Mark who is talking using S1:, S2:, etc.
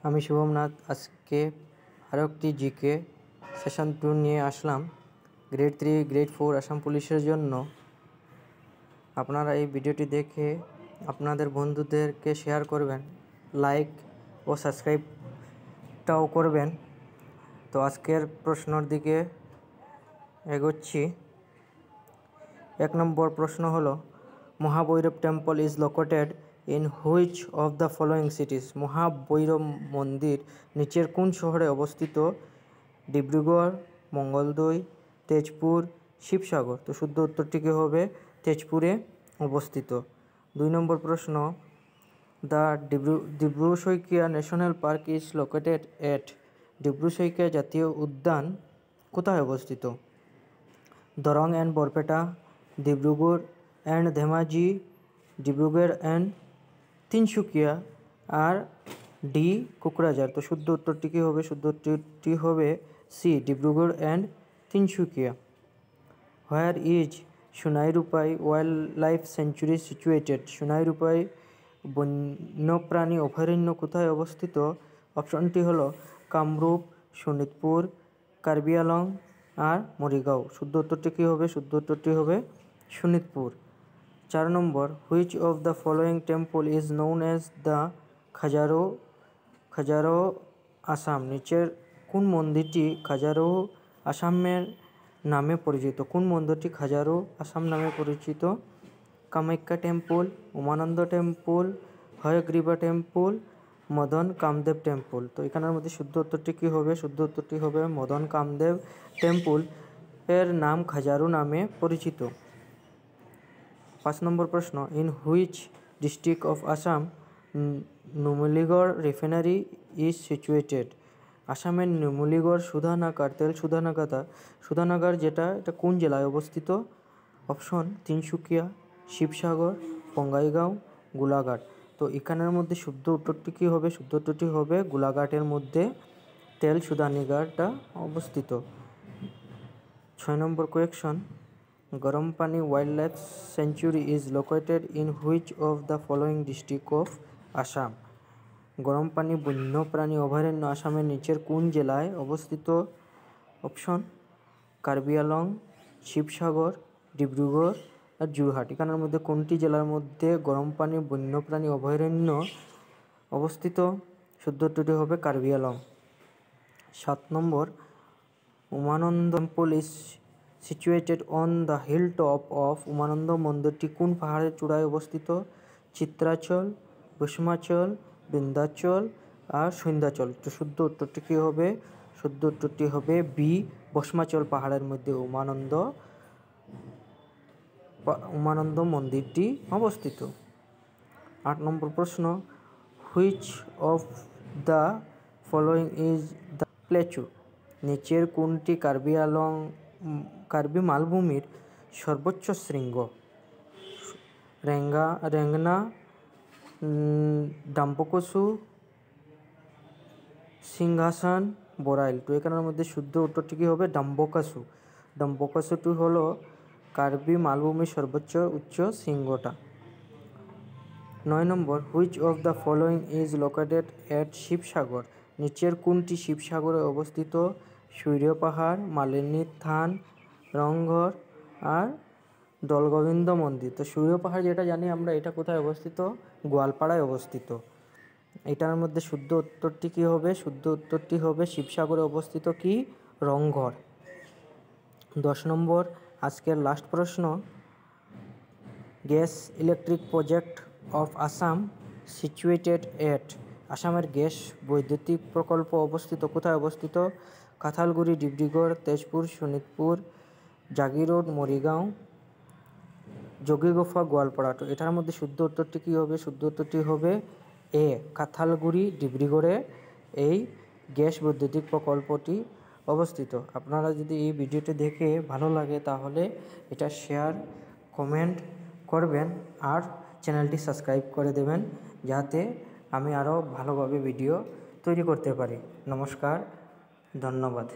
S1: আমি শুভমনাথ আজকে আরও একটি জিকে সেশন 2 নিয়ে আসলাম। গ্রেড 3 গ্রেড 4 আসাম পুলিশের জন্য। আপনারা এই ভিডিওটি দেখে আপনাদের বন্ধুদেরকে শেয়ার করবেন, লাইক ও সাবস্ক্রাইবটাও করবেন। তো আজকের প্রশ্নর দিকে এগোচ্ছি। 1 নম্বর প্রশ্ন হলো, Mahabhairab temple is located in which of the following সিটিজ? Mahabhairab মন্দির নিচের কোন শহরে অবস্থিত? ডিব্রুগড়, মঙ্গলদৈ, তেজপুর, শিবসাগর। তো শুদ্ধ উত্তরটি কী হবে? তেজপুরে অবস্থিত। 2 নম্বর প্রশ্ন, the Dibru Saikhowa national park is located at? Dibru Saikhowa জাতীয় উদ্যান কোথায় অবস্থিত? Darrang and Barpeta, Dibrugarh and Dhemaji, Dibrugarh and Tinsukia, আর ডি কোকরাঝার। তো শুদ্ধ উত্তরটি কী হবে? শুদ্ধ উত্তরটি হবে C, Dibrugarh and Tinsukia. Where is Sonai Rupai wildlife sanctuary situated? Sonai Rupai বন্যপ্রাণী অভয়ারণ্য কোথায় অবস্থিত? অপশনটি হলো কামরূপ, শোণিতপুর, কার্বি আংলং আর মরিগাঁও। শুদ্ধ উত্তরটি কী হবে? শুদ্ধ উত্তরটি হবে শোণিতপুর। 4 নম্বর, which of the following temple is known as the Khajuraho Assam? নিচের কোন মন্দিরটি খাজারো আসামের নামে পরিচিত? কোন মন্দিরটি খাজারো আসাম নামে পরিচিত? Kamakhya temple, Umananda temple, Hayagriva temple, Madan Kamdev temple. তো এখানের মধ্যে শুদ্ধ উত্তরটি কী হবে? শুদ্ধ উত্তরটি হবে মদন কামদেব টেম্পল এর নাম খাজারো নামে পরিচিত। 5 নম্বর প্রশ্ন, in which district of Assam Numaligarh refinery is situated? আসামের নুমলীগড় শোধনাগার, তেল শোধনাগার যেটা, এটা কোন জেলায় অবস্থিত? অপশন তিনসুকিয়া, শিবসাগর, বঙ্গাইগাঁও, গোলাঘাট। তো এখানের মধ্যে শুদ্ধ উত্তরটি কী হবে? শুদ্ধ উত্তরটি হবে গোলাঘাটের মধ্যে তেল শোধনাগারটা অবস্থিত। 6 নম্বর কোয়েকশন, গরম পানি wild life sanctuary is located in which of the following district of Assam? গরম পানি বন্যপ্রাণী অভয়ারণ্য আসামের নিচের কোন জেলায় অবস্থিত? অপশন কার্বি আংলং, শিবসাগর, ডিব্রুগড় আর যোরহাট। এখানের মধ্যে কোনটি জেলার মধ্যে গরম পানি বন্যপ্রাণী অভয়ারণ্য অবস্থিত? শুদ্ধ উত্তরটি হবে কার্বি আংলং। 7 নম্বর, Umananda temple is situated on the hill top of? Umananda মন্দিরটি কোন পাহাড়ের চূড়ায় অবস্থিত? চিত্রাচল, ভস্মাচল, বিন্ধ্যাচল আর সন্ধ্যাচল। তো শুদ্ধ উত্তরটি কী হবে? শুদ্ধ উত্তরটি হবে বি, ভস্মাচল পাহাড়ের মধ্যে উমানন্দ মন্দিরটি অবস্থিত। 8 নম্বর প্রশ্ন, which of the following is the plateau? নিচের কোনটি কার্বি মালভূমির সর্বোচ্চ শৃঙ্গ? রেঙ্গনা, ডাম্বুকসু, সিংহাসন, বরাইল। তো এখানের মধ্যে শুদ্ধ উত্তরটি কী হবে? ডাম্বুকসু। ডাম্বুকসুটি হলো কার্বি মালভূমির সর্বোচ্চ উচ্চ শৃঙ্গটা। 9 নম্বর, which of the following is located at Sivasagar? নিচের কোনটি শিবসাগরে অবস্থিত? সূর্য পাহাড়, মালিনী থান, রংঘর আর দলগোবিন্দ মন্দির। তো সূর্য পাহাড় যেটা জানি আমরা, এটা কোথায় অবস্থিত? গোয়ালপাড়ায় অবস্থিত। এটার মধ্যে শুদ্ধ উত্তরটি কী হবে? শুদ্ধ উত্তরটি হবে শিবসাগরে অবস্থিত কি? রংঘর। 10 নম্বর, আজকের লাস্ট প্রশ্ন, gas electric project of Assam situated at? আসামের গ্যাস বৈদ্যুতিক প্রকল্প অবস্থিত কোথায় অবস্থিত? কাঁঠালগুড়ি, ডিব্রুগড়, তেজপুর, শোণিতপুর, জাগিরোড, মরিগাঁও, যোগীগোফা, গোয়ালপাড়া। তো এটার মধ্যে শুদ্ধ উত্তরটি কী হবে? শুদ্ধ উত্তরটি হবে এ, কাঁঠালগুড়ি, ডিব্রুগড়ে এই গ্যাস বৈদ্যুতিক প্রকল্পটি অবস্থিত। আপনারা যদি এই ভিডিওটি দেখে ভালো লাগে তাহলে এটা শেয়ার, কমেন্ট করবেন আর চ্যানেলটি সাবস্ক্রাইব করে দেবেন, যাতে আমি আরও ভালোভাবে ভিডিও তৈরি করতে পারি। নমস্কার, ধন্যবাদ।